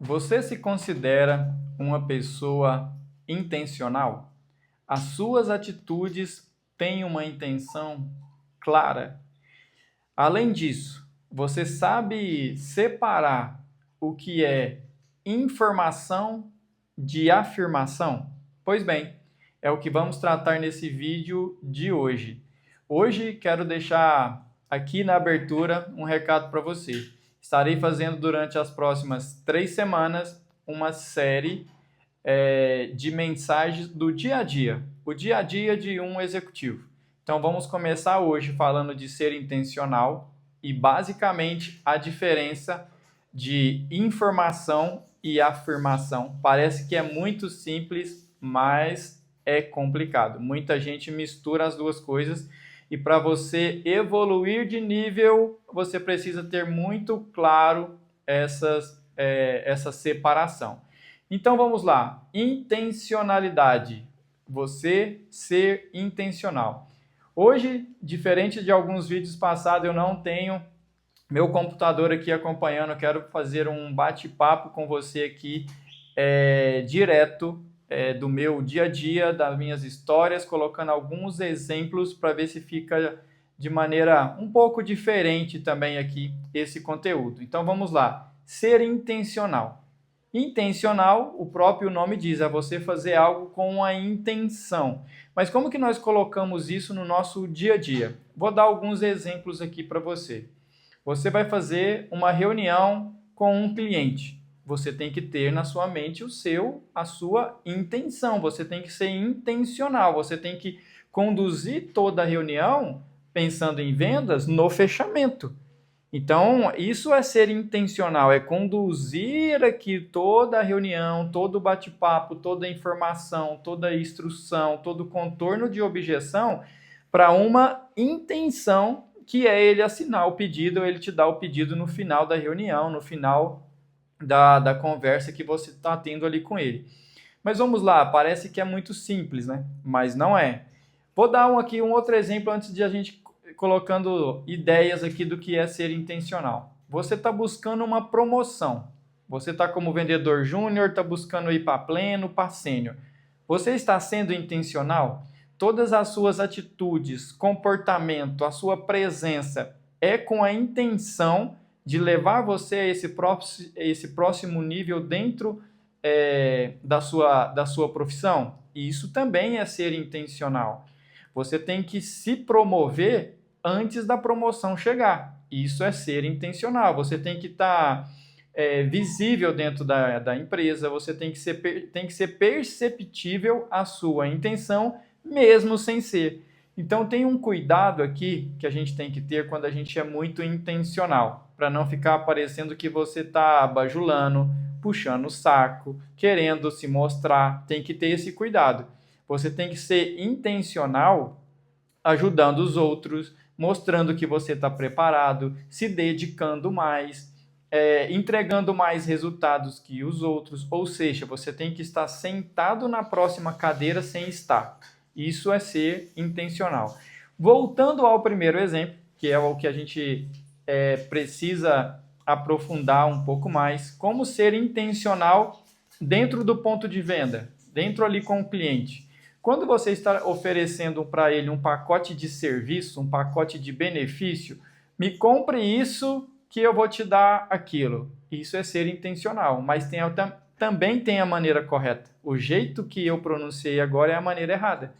Você se considera uma pessoa intencional? As suas atitudes têm uma intenção clara? Além disso, você sabe separar o que é informação de afirmação? Pois bem, é o que vamos tratar nesse vídeo de hoje. Hoje quero deixar aqui na abertura um recado para você. Estarei fazendo durante as próximas 3 semanas uma série de mensagens do dia a dia, o dia a dia de um executivo. Então vamos começar hoje falando de ser intencional e basicamente a diferença de informação e afirmação. Parece que é muito simples, mas é complicado. Muita gente mistura as duas coisas e para você evoluir de nível, você precisa ter muito claro essa separação. Então vamos lá. Intencionalidade. Você ser intencional. Hoje, diferente de alguns vídeos passados, eu não tenho meu computador aqui acompanhando. Eu quero fazer um bate-papo com você aqui direto do meu dia a dia, das minhas histórias, colocando alguns exemplos para ver se fica de maneira um pouco diferente também aqui esse conteúdo. Então vamos lá. Ser intencional. Intencional, o próprio nome diz, é você fazer algo com a intenção. Mas como que nós colocamos isso no nosso dia a dia? Vou dar alguns exemplos aqui para você. Você vai fazer uma reunião com um cliente. Você tem que ter na sua mente a sua intenção. Você tem que ser intencional. Você tem que conduzir toda a reunião pensando em vendas no fechamento. Então, isso é ser intencional, é conduzir aqui toda a reunião, todo o bate-papo, toda a informação, toda a instrução, todo o contorno de objeção para uma intenção que é ele assinar o pedido, ou ele te dá o pedido no final da reunião, no final da conversa que você está tendo ali com ele. Mas vamos lá, parece que é muito simples, né? Mas não é. Vou dar aqui um outro exemplo antes de a gente colocando ideias aqui do que é ser intencional. Você está buscando uma promoção. Você está como vendedor júnior, está buscando ir para pleno, para sênior. Você está sendo intencional? Todas as suas atitudes, comportamento, a sua presença é com a intenção de levar você a esse próximo nível dentro da sua profissão? Isso também é ser intencional. Você tem que se promover antes da promoção chegar. Isso é ser intencional. Você tem que estar visível dentro da empresa, você tem que ser perceptível a sua intenção, mesmo sem ser. Então tem um cuidado aqui que a gente tem que ter quando a gente é muito intencional, para não ficar parecendo que você está bajulando, puxando o saco, querendo se mostrar. Tem que ter esse cuidado. Você tem que ser intencional ajudando os outros, mostrando que você está preparado, se dedicando mais, entregando mais resultados que os outros. Ou seja, você tem que estar sentado na próxima cadeira sem estar. Isso é ser intencional. Voltando ao primeiro exemplo, que é o que a gente precisa aprofundar um pouco mais, como ser intencional dentro do ponto de venda, dentro ali com o cliente. Quando você está oferecendo para ele um pacote de serviço, um pacote de benefício, me compre isso que eu vou te dar aquilo. Isso é ser intencional, mas também tem a maneira correta. O jeito que eu pronunciei agora é a maneira errada.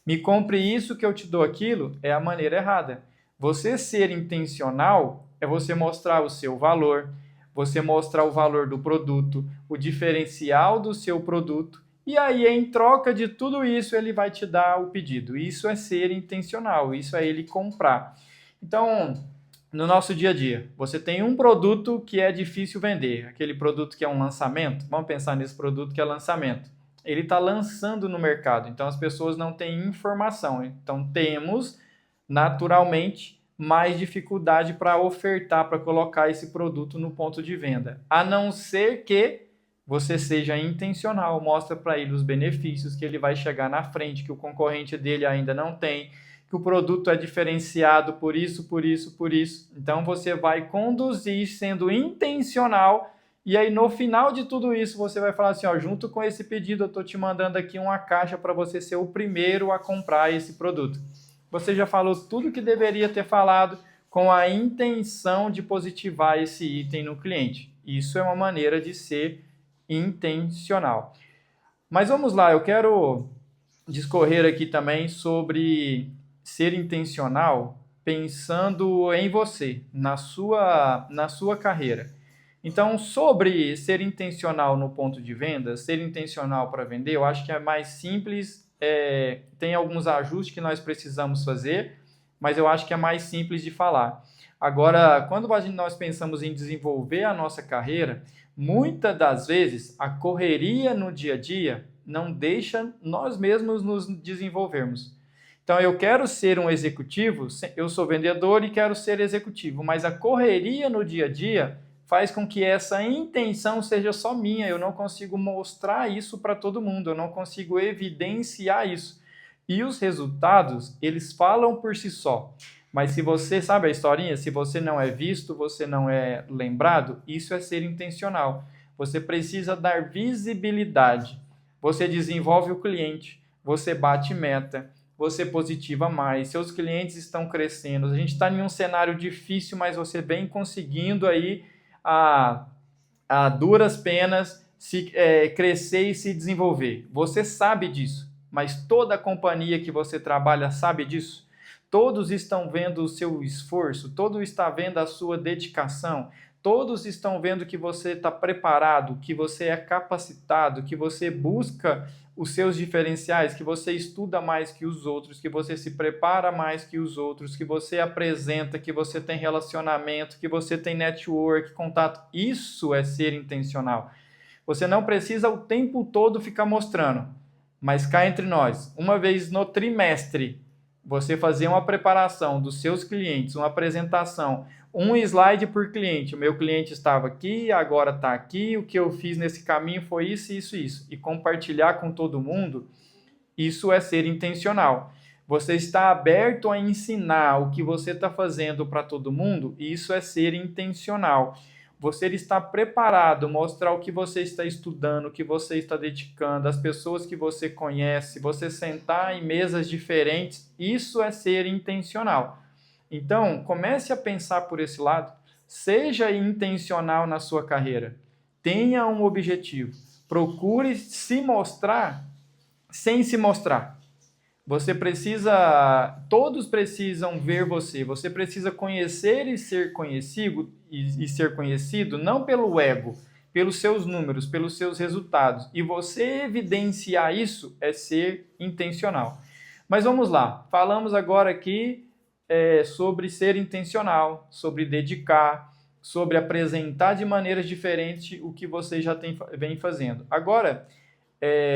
Me compre isso que eu te dou aquilo é a maneira errada. Você ser intencional é você mostrar o seu valor, você mostrar o valor do produto, o diferencial do seu produto, e aí, em troca de tudo isso, ele vai te dar o pedido. Isso é ser intencional, isso é ele comprar. Então, no nosso dia a dia, você tem um produto que é difícil vender, aquele produto que é um lançamento. Vamos pensar nesse produto que é lançamento. Ele está lançando no mercado, então as pessoas não têm informação. Então, temos, naturalmente, mais dificuldade para ofertar, para colocar esse produto no ponto de venda. A não ser que você seja intencional, mostra para ele os benefícios que ele vai chegar na frente, que o concorrente dele ainda não tem, que o produto é diferenciado por isso, por isso, por isso. Então você vai conduzir sendo intencional E aí, no final de tudo isso, você vai falar assim, ó, junto com esse pedido, eu estou te mandando aqui uma caixa para você ser o primeiro a comprar esse produto. Você já falou tudo que deveria ter falado com a intenção de positivar esse item no cliente. Isso é uma maneira de ser intencional. Mas vamos lá, eu quero discorrer aqui também sobre ser intencional pensando em você, na sua carreira. Então, sobre ser intencional no ponto de venda, ser intencional para vender, eu acho que é mais simples, tem alguns ajustes que nós precisamos fazer, mas eu acho que é mais simples de falar. Agora, quando nós pensamos em desenvolver a nossa carreira, muitas das vezes a correria no dia a dia não deixa nós mesmos nos desenvolvermos. Então, eu quero ser um executivo, eu sou vendedor e quero ser executivo, mas a correria no dia a dia faz com que essa intenção seja só minha, eu não consigo mostrar isso para todo mundo, eu não consigo evidenciar isso. E os resultados, eles falam por si só. Mas se você sabe a historinha, se você não é visto, você não é lembrado, isso é ser intencional. Você precisa dar visibilidade. Você desenvolve o cliente, você bate meta, você positiva mais, seus clientes estão crescendo. A gente está em um cenário difícil, mas você vem conseguindo aí a duras penas crescer e se desenvolver. Você sabe disso, mas toda a companhia que você trabalha sabe disso. Todos estão vendo o seu esforço, todos estão vendo a sua dedicação, todos estão vendo que você está preparado, que você é capacitado, que você busca os seus diferenciais, que você estuda mais que os outros, que você se prepara mais que os outros, que você apresenta, que você tem relacionamento, que você tem network, contato. Isso é ser intencional. Você não precisa o tempo todo ficar mostrando, mas cá entre nós, uma vez no trimestre, você fazer uma preparação dos seus clientes, uma apresentação, um slide por cliente. O meu cliente estava aqui, agora está aqui, o que eu fiz nesse caminho foi isso, isso, isso. E compartilhar com todo mundo, isso é ser intencional. Você está aberto a ensinar o que você está fazendo para todo mundo, isso é ser intencional. Você está preparado, mostrar o que você está estudando, o que você está dedicando, as pessoas que você conhece, você sentar em mesas diferentes, isso é ser intencional. Então, comece a pensar por esse lado, seja intencional na sua carreira, tenha um objetivo, procure se mostrar sem se mostrar. Todos precisam ver você, você precisa conhecer e ser conhecido, ser conhecido não pelo ego, pelos seus números, pelos seus resultados. E você evidenciar isso é ser intencional. Mas vamos lá, falamos agora aqui sobre ser intencional, sobre dedicar, sobre apresentar de maneiras diferentes o que você já vem fazendo. Agora,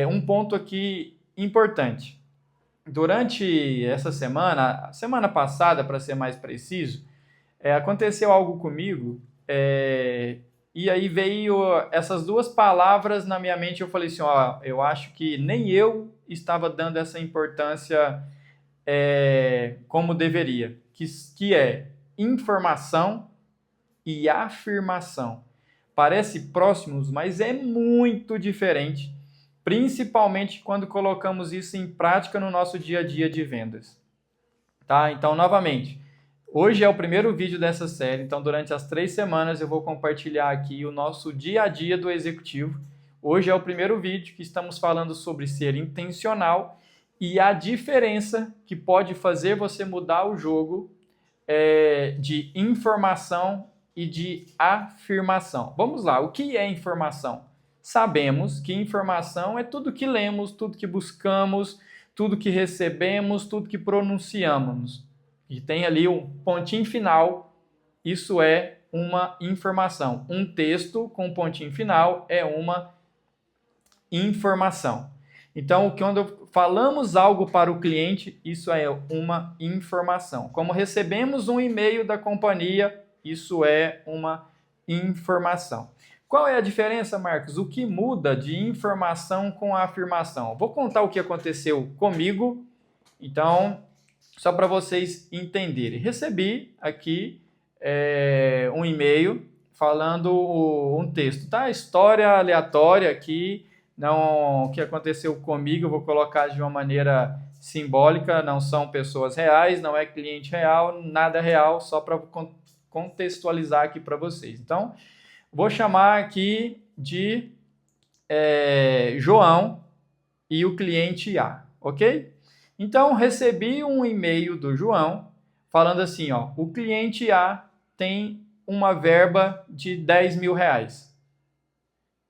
um ponto aqui importante. Durante essa semana passada, para ser mais preciso, aconteceu algo comigo, e aí veio essas duas palavras na minha mente. Eu falei assim, ó, eu acho que nem eu estava dando essa importância como deveria, que é informação e afirmação. Parece próximos, mas é muito diferente, principalmente quando colocamos isso em prática no nosso dia a dia de vendas. Tá? Então, novamente, hoje é o primeiro vídeo dessa série, então durante as 3 semanas eu vou compartilhar aqui o nosso dia a dia do executivo. Hoje é o primeiro vídeo que estamos falando sobre ser intencional e a diferença que pode fazer você mudar o jogo de informação e de afirmação. Vamos lá, o que é informação? Sabemos que informação é tudo que lemos, tudo que buscamos, tudo que recebemos, tudo que pronunciamos. E tem ali um pontinho final, isso é uma informação. Um texto com pontinho final é uma informação. Então, quando falamos algo para o cliente, isso é uma informação. Como recebemos um e-mail da companhia, isso é uma informação. Qual é a diferença, Marcos? O que muda de informação com a afirmação? Vou contar o que aconteceu comigo, então, só para vocês entenderem. Recebi aqui um e-mail falando um texto, tá? História aleatória aqui, não, o que aconteceu comigo, eu vou colocar de uma maneira simbólica, não são pessoas reais, não é cliente real, nada real, só para contextualizar aqui para vocês. Então, vou chamar aqui de João e o cliente A, ok? Então, recebi um e-mail do João falando assim, ó, o cliente A tem uma verba de 10 mil reais,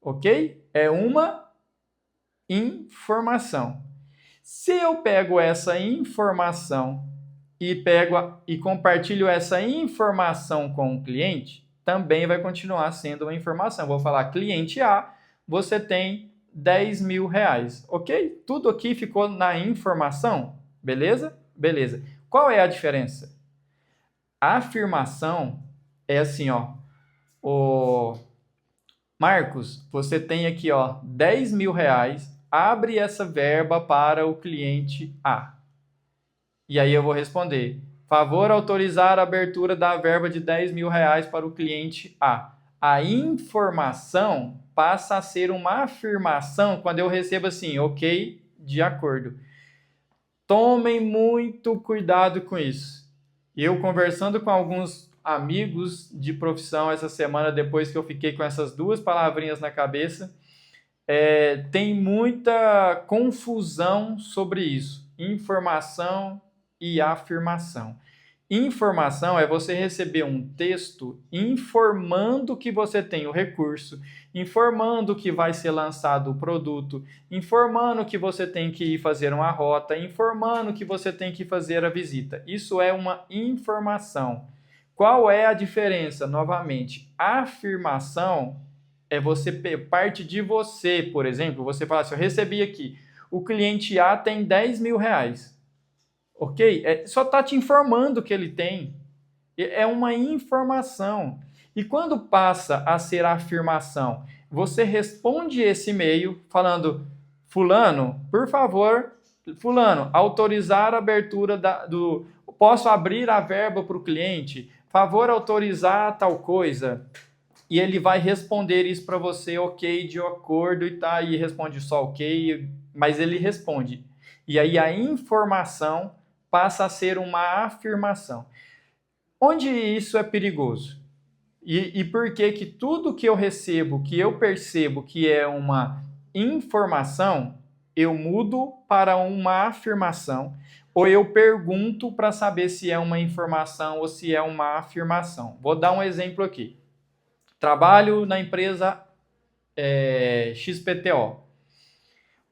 ok? É uma informação. Se eu pego essa informação e compartilho essa informação com o cliente, também vai continuar sendo uma informação. Vou falar, cliente A, você tem 10 mil reais, ok? Tudo aqui ficou na informação, beleza? Beleza. Qual é a diferença? A afirmação é assim, ó, Marcos, você tem aqui, ó, 10 mil reais, abre essa verba para o cliente A. E aí eu vou responder, favor autorizar a abertura da verba de 10 mil reais para o cliente A. A informação passa a ser uma afirmação quando eu recebo assim, ok, de acordo. Tomem muito cuidado com isso. Eu conversando com alguns amigos de profissão essa semana, depois que eu fiquei com essas duas palavrinhas na cabeça, tem muita confusão sobre isso. Informação e afirmação. Informação é você receber um texto informando que você tem o recurso, informando que vai ser lançado o produto, informando que você tem que ir fazer uma rota, informando que você tem que fazer a visita. Isso é uma informação. Qual é a diferença? Novamente, afirmação é você parte de você, por exemplo, você fala assim, eu recebi aqui, o cliente A tem 10 mil reais. Ok? Só está te informando que ele tem. É uma informação. E quando passa a ser afirmação, você responde esse e-mail falando, fulano, por favor, fulano, autorizar a abertura do... Posso abrir a verba para o cliente? Favor autorizar tal coisa. E ele vai responder isso para você, ok, de acordo, e tá aí, responde só ok, mas ele responde. E aí a informação passa a ser uma afirmação. Onde isso é perigoso? E por que tudo que eu recebo, que eu percebo que é uma informação, eu mudo para uma afirmação, ou eu pergunto para saber se é uma informação ou se é uma afirmação. Vou dar um exemplo aqui. Trabalho na empresa XPTO.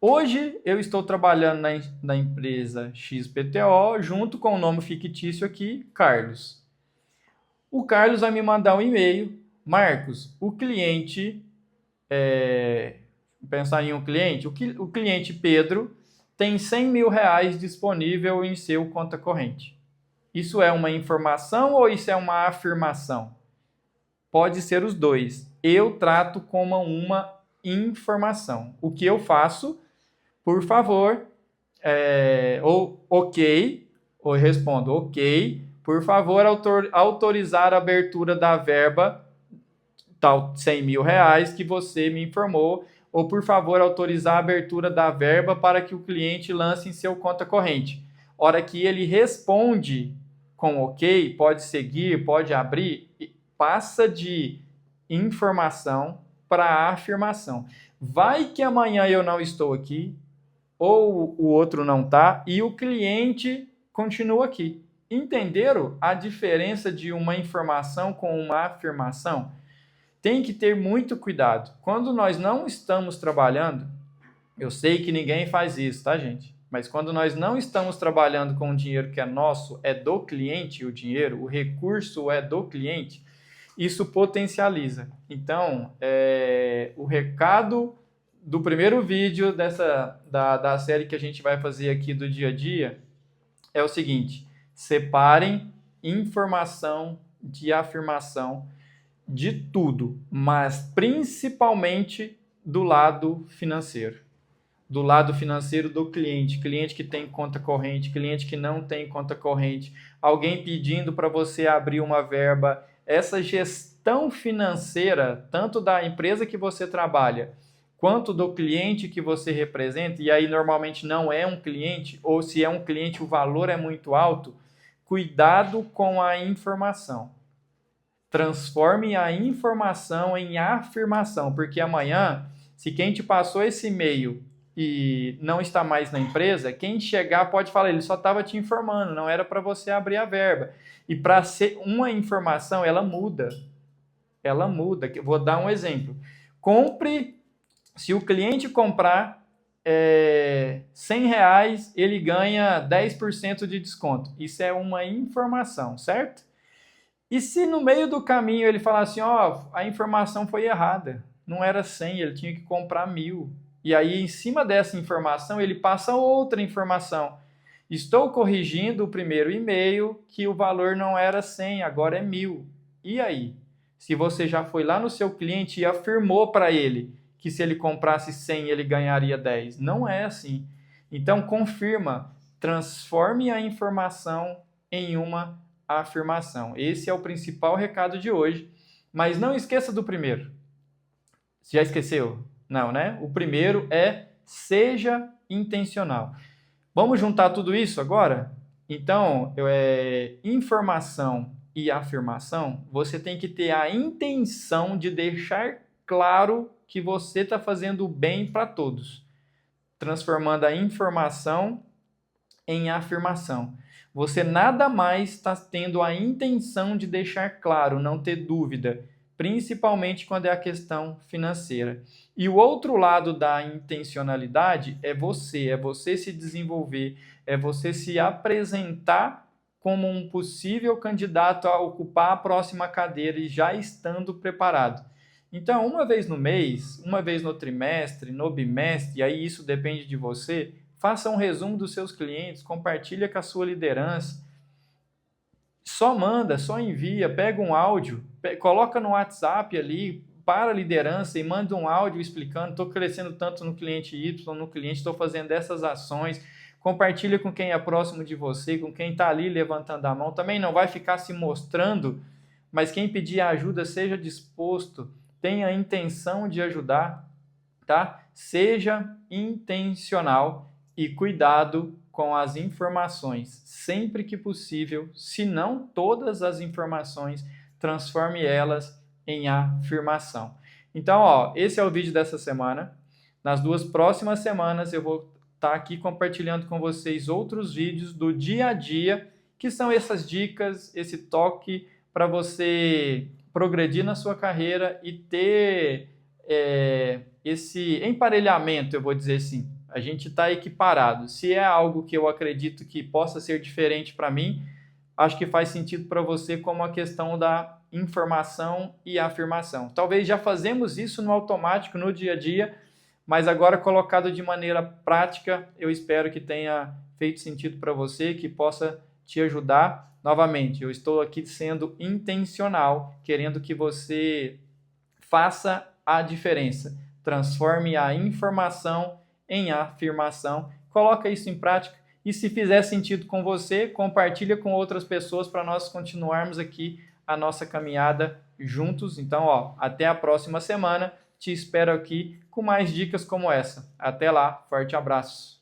Hoje eu estou trabalhando na empresa XPTO junto com o nome fictício aqui, Carlos. O Carlos vai me mandar um e-mail. Marcos, o cliente, pensar em um cliente, o cliente Pedro tem 100 mil reais disponível em seu conta corrente. Isso é uma informação ou isso é uma afirmação? Pode ser os dois. Eu trato como uma informação. O que eu faço? Por favor, ou ok, ou eu respondo ok, por favor, autorizar a abertura da verba, tal 100 mil reais que você me informou, ou por favor, autorizar a abertura da verba para que o cliente lance em seu conta corrente. Hora que ele responde com ok, pode seguir, pode abrir, passa de informação para afirmação. Vai que amanhã eu não estou aqui, ou o outro não está, e o cliente continua aqui. Entenderam a diferença de uma informação com uma afirmação? Tem que ter muito cuidado. Quando nós não estamos trabalhando, eu sei que ninguém faz isso, tá, gente? Mas quando nós não estamos trabalhando com o dinheiro que é nosso, é do cliente o dinheiro, o recurso é do cliente, isso potencializa. Então, o recado do primeiro vídeo da série que a gente vai fazer aqui do dia a dia é o seguinte: separem informação de afirmação de tudo, mas principalmente do lado financeiro. Do lado financeiro do cliente, cliente que tem conta corrente, cliente que não tem conta corrente, alguém pedindo para você abrir uma verba essa gestão financeira, tanto da empresa que você trabalha, quanto do cliente que você representa, e aí normalmente não é um cliente, ou se é um cliente o valor é muito alto, cuidado com a informação. Transforme a informação em afirmação, porque amanhã, se quem te passou esse e-mail e não está mais na empresa, quem chegar pode falar, ele só estava te informando, não era para você abrir a verba. E para ser uma informação, ela muda. Ela muda. Vou dar um exemplo. Compre, se o cliente comprar R$100, ele ganha 10% de desconto. Isso é uma informação, certo? E se no meio do caminho ele falar assim, ó, a informação foi errada, não era 100, ele tinha que comprar 1.000. E aí, em cima dessa informação, ele passa outra informação. Estou corrigindo o primeiro e-mail que o valor não era 100, agora é 1.000. E aí? Se você já foi lá no seu cliente e afirmou para ele que se ele comprasse 100, ele ganharia 10. Não é assim. Então, confirma, transforme a informação em uma afirmação. Esse é o principal recado de hoje. Mas não esqueça do primeiro. Já esqueceu? Não, né? O primeiro é seja intencional. Vamos juntar tudo isso agora? Então, informação e afirmação, você tem que ter a intenção de deixar claro que você está fazendo o bem para todos, transformando a informação em afirmação. Você nada mais está tendo a intenção de deixar claro, não ter dúvida, principalmente quando é a questão financeira. E o outro lado da intencionalidade é você se desenvolver, é você se apresentar como um possível candidato a ocupar a próxima cadeira e já estando preparado. Então, uma vez no mês, uma vez no trimestre, no bimestre, e aí isso depende de você, faça um resumo dos seus clientes, compartilha com a sua liderança. Só manda, só envia, pega um áudio, coloca no WhatsApp ali, para a liderança e manda um áudio explicando, estou crescendo tanto no cliente Y, no cliente, estou fazendo essas ações. Compartilha com quem é próximo de você, com quem está ali levantando a mão. Também não vai ficar se mostrando, mas quem pedir ajuda, seja disposto, tenha a intenção de ajudar, tá? Seja intencional e cuidado com as informações, sempre que possível, se não todas as informações, transforme elas em afirmação. Então, ó, esse é o vídeo dessa semana. Nas 2 próximas semanas eu vou estar aqui compartilhando com vocês outros vídeos do dia a dia, que são essas dicas, esse toque para você progredir na sua carreira e ter esse emparelhamento, eu vou dizer assim. A gente está equiparado. Se é algo que eu acredito que possa ser diferente para mim, acho que faz sentido para você, como a questão da informação e afirmação. Talvez já fazemos isso no automático, no dia a dia, mas agora colocado de maneira prática, eu espero que tenha feito sentido para você, que possa te ajudar. Novamente, eu estou aqui sendo intencional, querendo que você faça a diferença. Transforme a informação em afirmação. Coloca isso em prática e, se fizer sentido com você, compartilha com outras pessoas para nós continuarmos aqui a nossa caminhada juntos. Então, ó, até a próxima semana. Te espero aqui com mais dicas como essa. Até lá, forte abraço.